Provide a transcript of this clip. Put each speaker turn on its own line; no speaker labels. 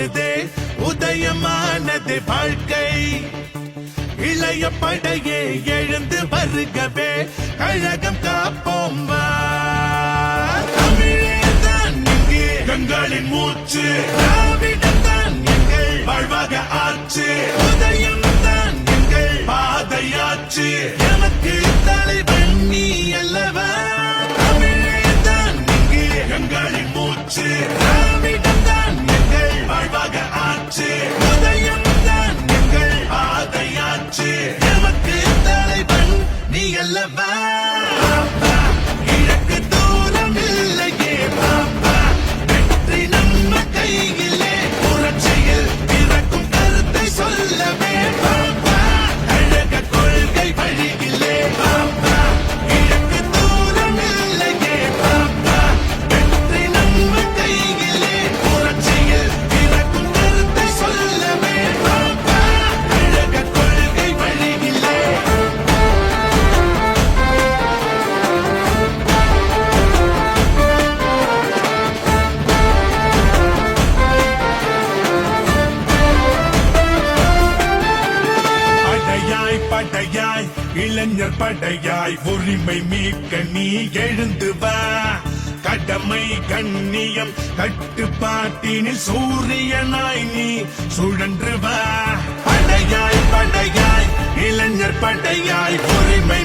தோன்றுதே உதயமானது வாழ்க்கை இளைய படையே எழுந்து வருகவே கழகம் காப்போம் வா தமிழேதான் இங்கே எங்களின் மூச்சு திராவிடம்தான் எங்கள் வாழ்வாக ஆச்சு உதயம்தான் எங்கள் பாதையாச்சு எமக்கு தலைவன் நீ அல்லவா தமிழேதான் இங்கே எங்களின் மூச்சு திராவிடம்தான் எங்கள் வாழ்வாக ஆச்சு உதயம்தான் எங்கள் பாதையாச்சு எமக்கு தலைவன் நீ அல்லவா கிழக்கு தூரம் இல்லையே பாப்பா வெற்றி நம்ம கையிலே புரட்சியில் பிறக்கும் கருத்தை சொல்லவே பாப்பா அழக கொள்கை வழியிலே பாப்பா கிழக்கு தூரம் இல்லையே பாப்பா வெற்றி நம்ம கையிலே புரட்சியில் பிறக்கும் கருத்தை சொல்லவே பாப்பா அழக கொள்கை வழியிலே படையாய் படையாய் இளைஞர் படையாய் உரிமை மீட்க நீ எழுந்து வா கடமை கண்ணியம் கட்டுப்பாட்டினில் சூரியனாய் நீ சுழன்று வா படையாய் படையாய் இளைஞர் படையாய் உரிமை